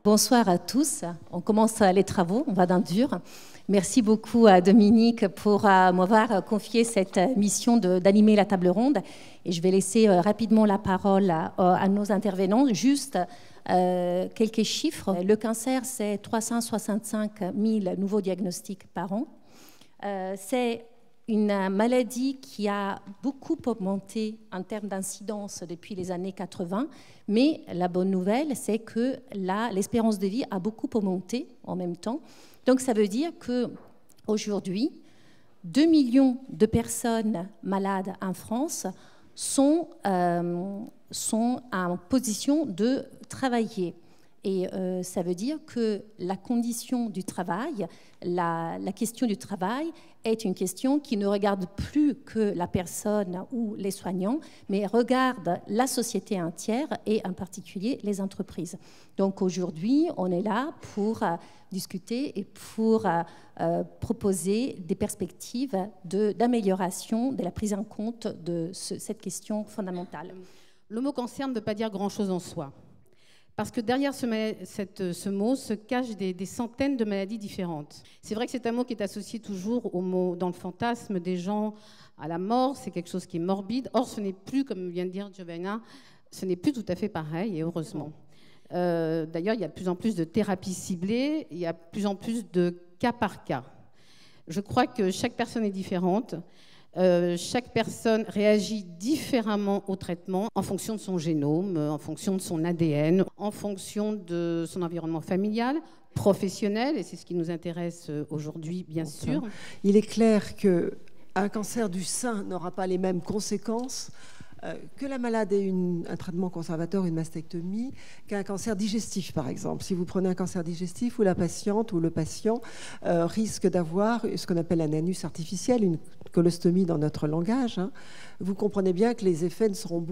Bonsoir à tous. On commence les travaux, on va dans le dur. Merci beaucoup à Dominique pour m'avoir confié cette mission d'animer la table ronde. Et je vais laisser rapidement la parole à nos intervenants. Juste quelques chiffres. Le cancer, c'est 365 000 nouveaux diagnostics par an. C'est une maladie qui a beaucoup augmenté en termes d'incidence depuis les années 80, mais la bonne nouvelle, c'est que l'espérance de vie a beaucoup augmenté en même temps. Donc ça veut dire qu'aujourd'hui, 2 millions de personnes malades en France sont en position de travailler. Et ça veut dire que la condition du travail, la question du travail est une question qui ne regarde plus que la personne ou les soignants, mais regarde la société entière et en particulier les entreprises. Donc aujourd'hui, on est là pour discuter et pour proposer des perspectives d'amélioration de la prise en compte de cette question fondamentale. Le mot cancer ne veut pas dire grand-chose en soi. Parce que derrière ce mot se cachent des centaines de maladies différentes. C'est vrai que c'est un mot qui est associé toujours au mot, dans le fantasme des gens, à la mort. C'est quelque chose qui est morbide. Or, ce n'est plus, comme vient de dire Giovanna, ce n'est plus tout à fait pareil, et heureusement. D'ailleurs, il y a de plus en plus de thérapies ciblées, il y a de plus en plus de cas par cas. Je crois que chaque personne est différente. Chaque personne réagit différemment au traitement en fonction de son génome, en fonction de son ADN, en fonction de son environnement familial, professionnel, et c'est ce qui nous intéresse aujourd'hui, bien sûr. Il est clair qu'un cancer du sein n'aura pas les mêmes conséquences que la malade ait un traitement conservateur, une mastectomie, qu'un cancer digestif, par exemple. Si vous prenez un cancer digestif, où la patiente ou le patient risque d'avoir ce qu'on appelle un anus artificiel, une colostomie dans notre langage, hein, vous comprenez bien que les effets seront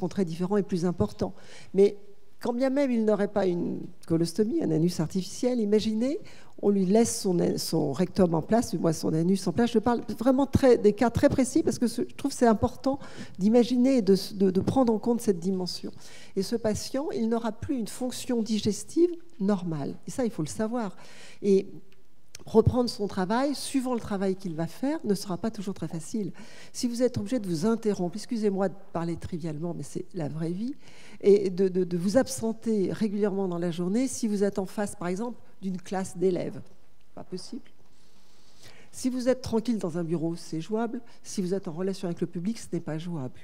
très différents et plus importants. Mais quand bien même il n'aurait pas une colostomie, un anus artificiel, imaginez, on lui laisse son rectum en place, du moins son anus en place. Je parle vraiment des cas très précis parce que je trouve que c'est important d'imaginer et de prendre en compte cette dimension. Et ce patient, il n'aura plus une fonction digestive normale. Et ça, il faut le savoir. Et reprendre son travail, suivant le travail qu'il va faire, ne sera pas toujours très facile. Si vous êtes obligé de vous interrompre, excusez-moi de parler trivialement, mais c'est la vraie vie, et de vous absenter régulièrement dans la journée, si vous êtes en face, par exemple, d'une classe d'élèves, pas possible. Si vous êtes tranquille dans un bureau, c'est jouable. Si vous êtes en relation avec le public, ce n'est pas jouable.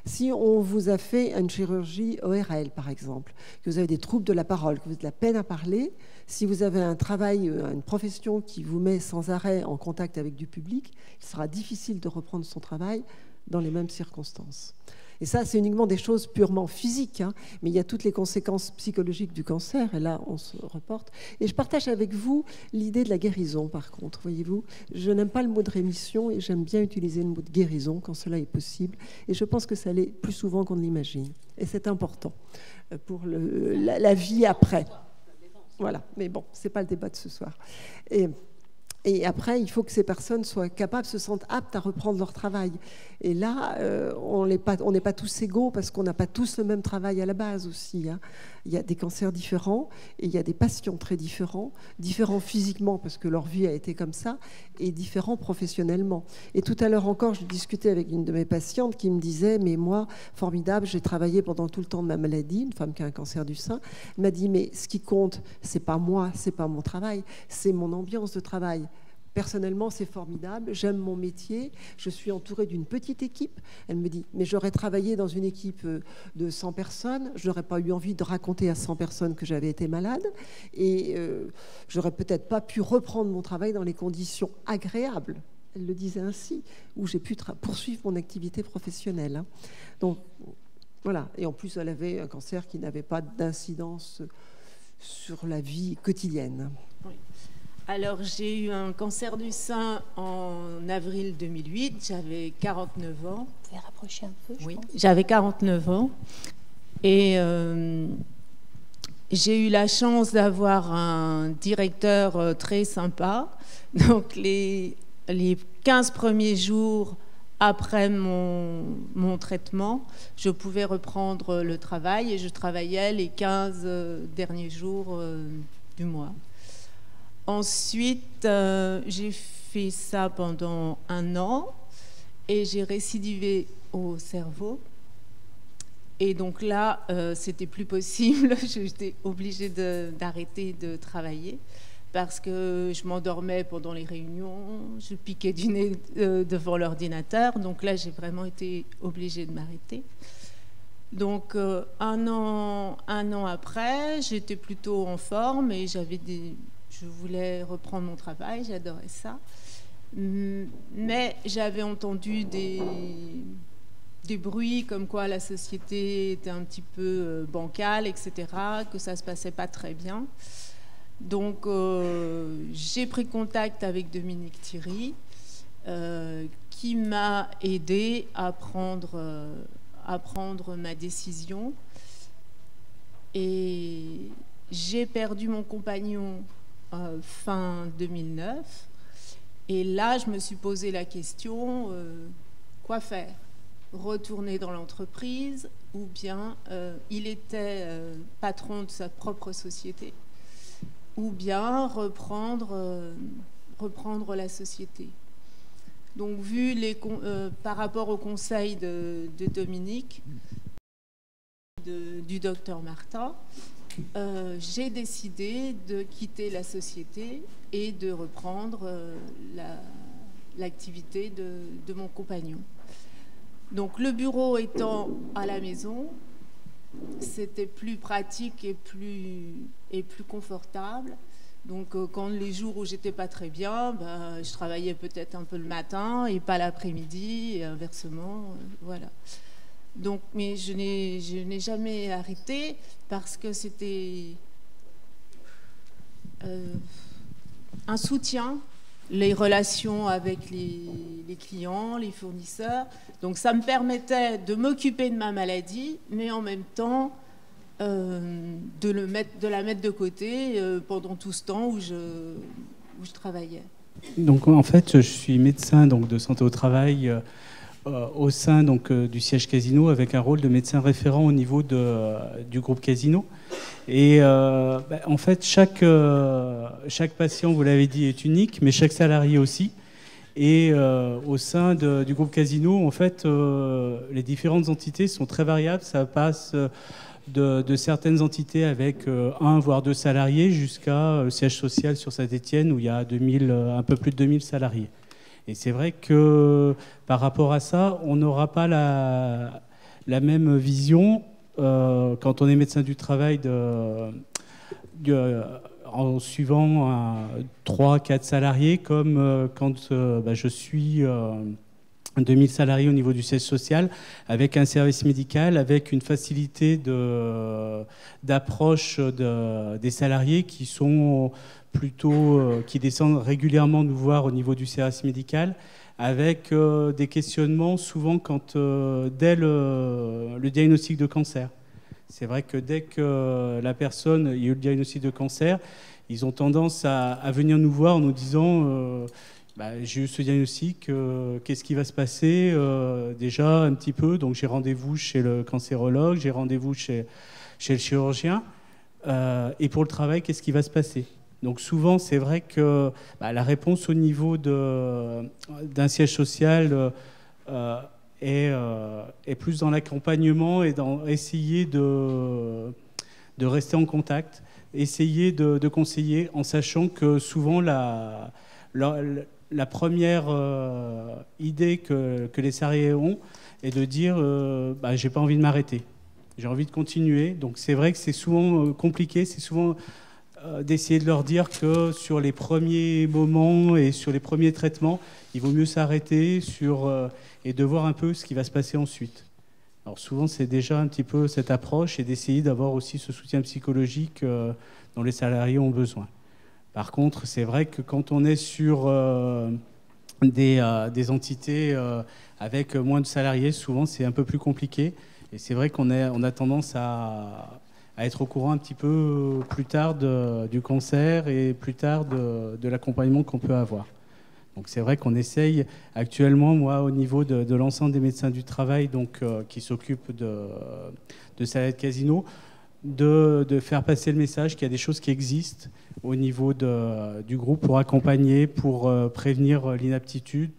Si on vous a fait une chirurgie ORL, par exemple, que vous avez des troubles de la parole, que vous avez de la peine à parler, si vous avez un travail, une profession qui vous met sans arrêt en contact avec du public, il sera difficile de reprendre son travail dans les mêmes circonstances. Et ça, c'est uniquement des choses purement physiques, hein, mais il y a toutes les conséquences psychologiques du cancer, et là, on se reporte. Et je partage avec vous l'idée de la guérison, par contre, voyez-vous. Je n'aime pas le mot de rémission, et j'aime bien utiliser le mot de guérison quand cela est possible. Et je pense que ça l'est plus souvent qu'on ne l'imagine. Et c'est important pour la vie après. Voilà, mais bon, ce n'est pas le débat de ce soir. Et après, il faut que ces personnes soient capables, se sentent aptes à reprendre leur travail. Et là, on n'est pas tous égaux parce qu'on n'a pas tous le même travail à la base aussi, hein. Il y a des cancers différents et il y a des patients très différents physiquement parce que leur vie a été comme ça et différents professionnellement. Et tout à l'heure encore, je discutais avec une de mes patientes qui me disait « Mais moi, formidable, j'ai travaillé pendant tout le temps de ma maladie, une femme qui a un cancer du sein. » Elle m'a dit « Mais ce qui compte, c'est pas moi, c'est pas mon travail, c'est mon ambiance de travail. » Personnellement, c'est formidable, j'aime mon métier, je suis entourée d'une petite équipe. Elle me dit, mais j'aurais travaillé dans une équipe de 100 personnes, je n'aurais pas eu envie de raconter à 100 personnes que j'avais été malade et j'aurais peut-être pas pu reprendre mon travail dans les conditions agréables, elle le disait ainsi, où j'ai pu poursuivre mon activité professionnelle, hein. Donc, voilà. Et en plus, elle avait un cancer qui n'avait pas d'incidence sur la vie quotidienne. Oui. Alors, j'ai eu un cancer du sein en avril 2008. J'avais 49 ans. Vous pouvez rapprocher un peu, oui, j'avais 49 ans. Et j'ai eu la chance d'avoir un directeur très sympa. Donc, les 15 premiers jours, après mon traitement, je pouvais reprendre le travail et je travaillais les 15 derniers jours du mois. Ensuite, j'ai fait ça pendant 1 an et j'ai récidivé au cerveau. Et donc là, c'était plus possible. J'étais obligée d'arrêter de travailler parce que je m'endormais pendant les réunions, je piquais du nez devant l'ordinateur. Donc là, j'ai vraiment été obligée de m'arrêter. Donc 1 an après, j'étais plutôt en forme et je voulais reprendre mon travail, j'adorais ça. Mais j'avais entendu des bruits comme quoi la société était un petit peu bancale, etc., que ça ne se passait pas très bien. Donc j'ai pris contact avec Dominique Thierry, qui m'a aidée à prendre ma décision. Et j'ai perdu mon compagnon fin 2009. Et là, je me suis posé la question, quoi faire ? Retourner dans l'entreprise ou bien il était patron de sa propre société ou bien reprendre la société. Donc vu par rapport au conseil de Dominique, du docteur Martin, j'ai décidé de quitter la société et de reprendre l'activité de mon compagnon. Donc le bureau étant à la maison, c'était plus pratique et plus confortable. Donc quand les jours où j'étais pas très bien, je travaillais peut-être un peu le matin et pas l'après-midi, et inversement, voilà. Donc, mais je n'ai jamais arrêté parce que c'était un soutien, les relations avec les clients, les fournisseurs. Donc ça me permettait de m'occuper de ma maladie, mais en même temps de la mettre de côté pendant tout ce temps où je travaillais. Donc en fait, je suis médecin donc, de santé au travail au sein donc, du siège Casino avec un rôle de médecin référent au niveau du groupe Casino. Et en fait, chaque patient, vous l'avez dit, est unique, mais chaque salarié aussi. Et au sein du groupe Casino, en fait, les différentes entités sont très variables. Ça passe de certaines entités avec 1 voire 2 salariés jusqu'à le siège social sur Saint-Étienne où il y a un peu plus de 2000 salariés. Et c'est vrai que par rapport à ça, on n'aura pas la même vision quand on est médecin du travail en suivant 3-4 salariés, comme quand je suis 2000 salariés au niveau du siège social, avec un service médical, avec une facilité d'approche des salariés qui sont plutôt, qui descendent régulièrement nous voir au niveau du service médical, avec des questionnements souvent dès le diagnostic de cancer. C'est vrai que dès que la personne a eu le diagnostic de cancer, ils ont tendance à venir nous voir en nous disant j'ai eu ce diagnostic, qu'est-ce qui va se passer déjà un petit peu. Donc j'ai rendez-vous chez le cancérologue, j'ai rendez-vous chez le chirurgien. Et pour le travail, qu'est-ce qui va se passer ? Donc souvent, c'est vrai que la réponse au niveau d'un siège social est plus dans l'accompagnement et dans essayer de rester en contact, essayer de conseiller en sachant que souvent la première idée que les salariés ont est de dire j'ai pas envie de m'arrêter, j'ai envie de continuer. Donc c'est vrai que c'est souvent compliqué, c'est souvent d'essayer de leur dire que sur les premiers moments et sur les premiers traitements, il vaut mieux s'arrêter et de voir un peu ce qui va se passer ensuite. Alors souvent, c'est déjà un petit peu cette approche et d'essayer d'avoir aussi ce soutien psychologique dont les salariés ont besoin. Par contre, c'est vrai que quand on est sur des entités avec moins de salariés, souvent, c'est un peu plus compliqué. Et c'est vrai qu'on a tendance à être au courant un petit peu plus tard du cancer et plus tard de l'accompagnement qu'on peut avoir. Donc c'est vrai qu'on essaye actuellement, moi, au niveau de l'ensemble des médecins du travail qui s'occupent de Salade Casino, de faire passer le message qu'il y a des choses qui existent au niveau du groupe pour accompagner, pour prévenir l'inaptitude,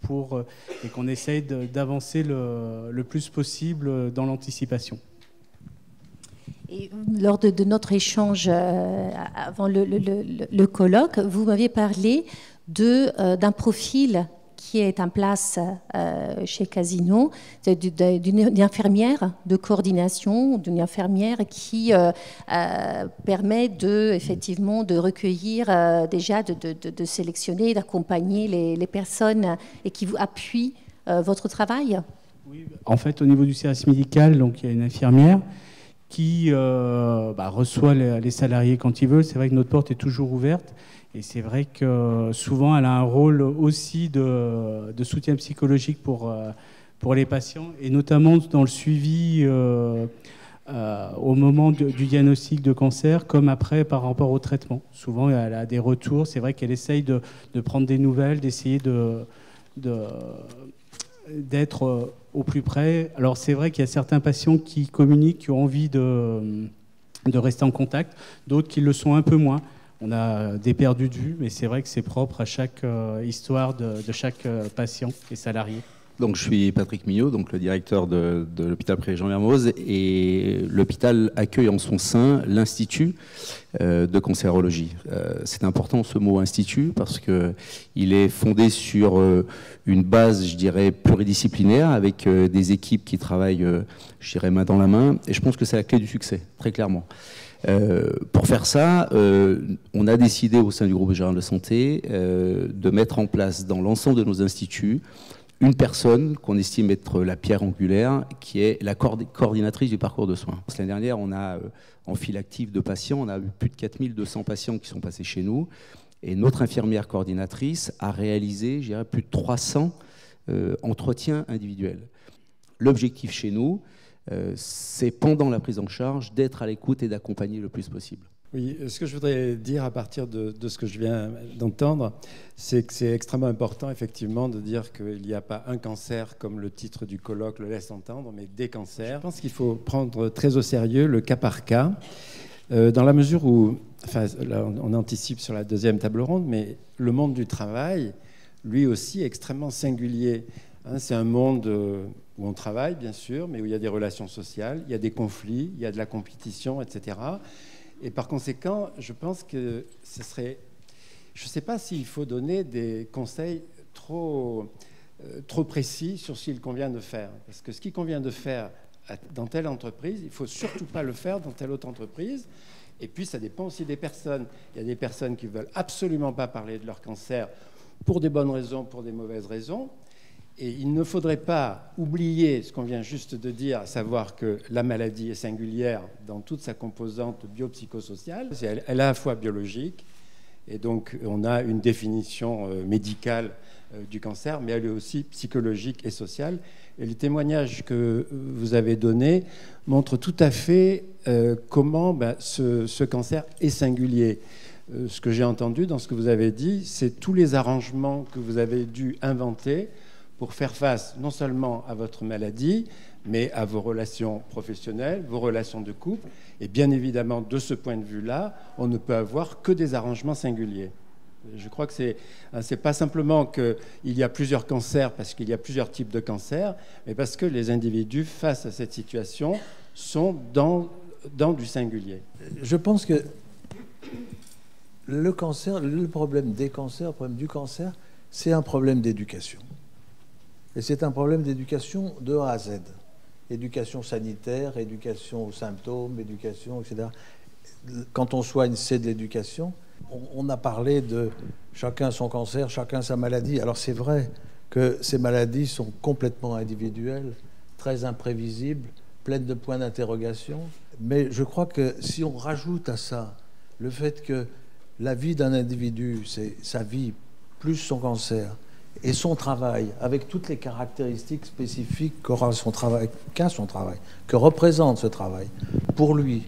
et qu'on essaye d'avancer le plus possible dans l'anticipation. Et lors de notre échange avant le colloque, vous m'aviez parlé d'un profil qui est en place chez Casino, d'une infirmière de coordination, d'une infirmière qui permet effectivement de recueillir, déjà de sélectionner, d'accompagner les personnes et qui vous appuient votre travail. Oui, en fait, au niveau du service médical, donc, il y a une infirmière qui reçoit les salariés quand ils veulent. C'est vrai que notre porte est toujours ouverte. Et c'est vrai que souvent, elle a un rôle aussi de soutien psychologique pour les patients, et notamment dans le suivi au moment du diagnostic de cancer, comme après par rapport au traitement. Souvent, elle a des retours. C'est vrai qu'elle essaye de prendre des nouvelles, d'essayer d'être au plus près. Alors, c'est vrai qu'il y a certains patients qui communiquent, qui ont envie de rester en contact, d'autres qui le sont un peu moins. On a des perdus de vue, mais c'est vrai que c'est propre à chaque histoire de chaque patient et salarié. Donc, je suis Patrick Millot, donc le directeur de l'hôpital privé Jean Mermoz, et l'hôpital accueille en son sein l'Institut de cancérologie. C'est important ce mot institut parce qu'il est fondé sur une base, je dirais, pluridisciplinaire avec des équipes qui travaillent, je dirais, main dans la main, et je pense que c'est la clé du succès, très clairement. Pour faire ça, on a décidé au sein du groupe général de santé de mettre en place dans l'ensemble de nos instituts une personne qu'on estime être la pierre angulaire, qui est la coordinatrice du parcours de soins. L'année dernière, on a en file active de patients, on a eu plus de 4200 patients qui sont passés chez nous, et notre infirmière coordinatrice a réalisé, je dirais, plus de 300 entretiens individuels. L'objectif chez nous, c'est pendant la prise en charge d'être à l'écoute et d'accompagner le plus possible. Oui, ce que je voudrais dire à partir de ce que je viens d'entendre, c'est que c'est extrêmement important effectivement de dire qu'il n'y a pas un cancer comme le titre du colloque le laisse entendre, mais des cancers. Je pense qu'il faut prendre très au sérieux le cas par cas, dans la mesure où, enfin, là, on anticipe sur la deuxième table ronde, mais le monde du travail, lui aussi, est extrêmement singulier. C'est un monde où on travaille, bien sûr, mais où il y a des relations sociales, il y a des conflits, il y a de la compétition, etc. Et par conséquent, je pense que ce serait... Je ne sais pas s'il faut donner des conseils trop précis sur ce qu'il convient de faire. Parce que ce qu'il convient de faire dans telle entreprise, il ne faut surtout pas le faire dans telle autre entreprise. Et puis, ça dépend aussi des personnes. Il y a des personnes qui ne veulent absolument pas parler de leur cancer pour des bonnes raisons, pour des mauvaises raisons. Et il ne faudrait pas oublier ce qu'on vient juste de dire, à savoir que la maladie est singulière dans toute sa composante biopsychosociale. Elle est à la fois biologique, et donc on a une définition médicale du cancer, mais elle est aussi psychologique et sociale. Et les témoignages que vous avez donnés montrent tout à fait comment ce cancer est singulier. Ce que j'ai entendu dans ce que vous avez dit, c'est tous les arrangements que vous avez dû inventer pour faire face non seulement à votre maladie, mais à vos relations professionnelles, vos relations de couple. Et bien évidemment, de ce point de vue-là, on ne peut avoir que des arrangements singuliers. Je crois que c'est pas simplement qu'il y a plusieurs cancers parce qu'il y a plusieurs types de cancers, mais parce que les individus, face à cette situation, sont dans du singulier. Je pense que le cancer, le problème des cancers, le problème du cancer, c'est un problème d'éducation. Et c'est un problème d'éducation de A à Z. Éducation sanitaire, éducation aux symptômes, éducation, etc. Quand on soigne, c'est de l'éducation. On a parlé de chacun son cancer, chacun sa maladie. Alors c'est vrai que ces maladies sont complètement individuelles, très imprévisibles, pleines de points d'interrogation. Mais je crois que si on rajoute à ça le fait que la vie d'un individu, c'est sa vie plus son cancer, et son travail, avec toutes les caractéristiques spécifiques qu'a son travail, que représente ce travail, pour lui.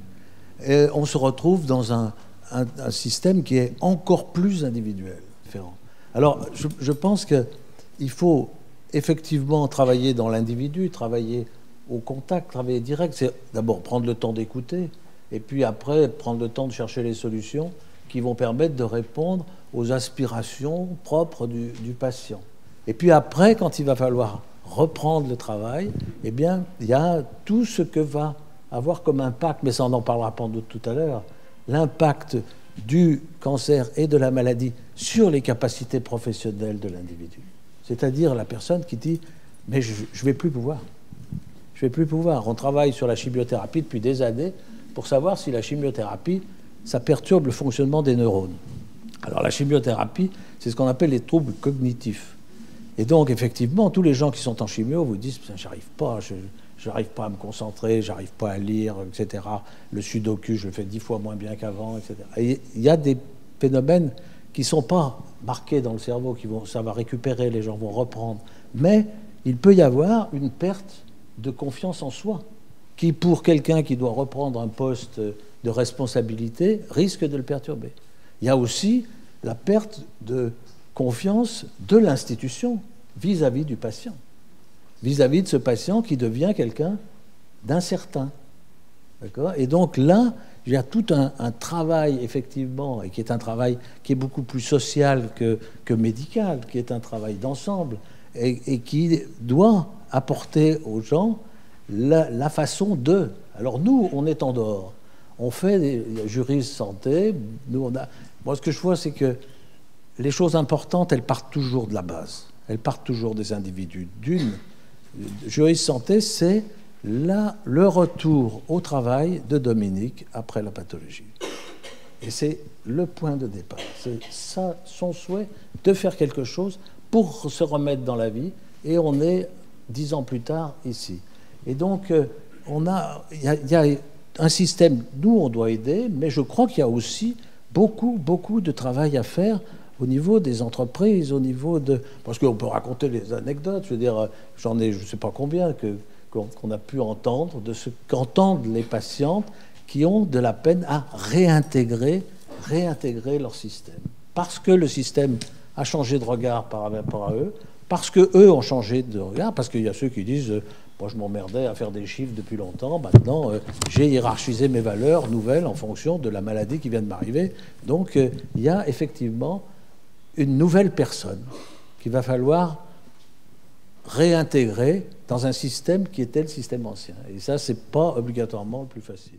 Et on se retrouve dans un système qui est encore plus individuel, différent. Alors, je pense qu'il faut effectivement travailler dans l'individu, travailler au contact, travailler direct. C'est d'abord prendre le temps d'écouter, et puis après prendre le temps de chercher les solutions qui vont permettre de répondre aux aspirations propres du patient. Et puis après, quand il va falloir reprendre le travail, eh bien, il y a tout ce que va avoir comme impact, mais ça on en parlera pas doute tout à l'heure, l'impact du cancer et de la maladie sur les capacités professionnelles de l'individu. C'est-à-dire la personne qui dit « mais je ne vais plus pouvoir. Je ne vais plus pouvoir. » On travaille sur la chimiothérapie depuis des années pour savoir si la chimiothérapie, ça perturbe le fonctionnement des neurones. Alors la chimiothérapie, c'est ce qu'on appelle les troubles cognitifs. Et donc, effectivement, tous les gens qui sont en chimio vous disent « j'arrive pas, je n'arrive pas à me concentrer, j'arrive pas à lire, etc. Le sudoku, je le fais 10 fois moins bien qu'avant, etc. » Et il y a des phénomènes qui ne sont pas marqués dans le cerveau, ça va récupérer, les gens vont reprendre. Mais il peut y avoir une perte de confiance en soi, qui, pour quelqu'un qui doit reprendre un poste de responsabilité, risque de le perturber. Il y a aussi la perte de confiance de l'institution vis-à-vis du patient, vis-à-vis de ce patient qui devient quelqu'un d'incertain. D'accord ? Et donc là, il y a tout un travail, effectivement, et qui est un travail qui est beaucoup plus social que médical, qui est un travail d'ensemble, et qui doit apporter aux gens la façon de... Alors nous, on est en dehors. On fait des juristes santé. Moi, ce que je vois, c'est que les choses importantes, elles partent toujours de la base. Elles partent toujours des individus. Juriste santé, c'est le retour au travail de Dominique après la pathologie. Et c'est le point de départ. C'est ça, son souhait, de faire quelque chose pour se remettre dans la vie. Et on est 10 ans plus tard ici. Et donc, il y a un système, nous, on doit aider, mais je crois qu'il y a aussi beaucoup de travail à faire au niveau des entreprises, au niveau de... Parce qu'on peut raconter les anecdotes, je veux dire, j'en ai je ne sais pas combien qu'on a pu entendre, de ce qu'entendent les patientes qui ont de la peine à réintégrer leur système. Parce que le système a changé de regard par rapport à eux, parce qu'eux ont changé de regard, parce qu'il y a ceux qui disent moi je m'emmerdais à faire des chiffres depuis longtemps, maintenant j'ai hiérarchisé mes valeurs nouvelles en fonction de la maladie qui vient de m'arriver. Donc il y a effectivement une nouvelle personne qu'il va falloir réintégrer dans un système qui était le système ancien. Et ça, c'est pas obligatoirement le plus facile.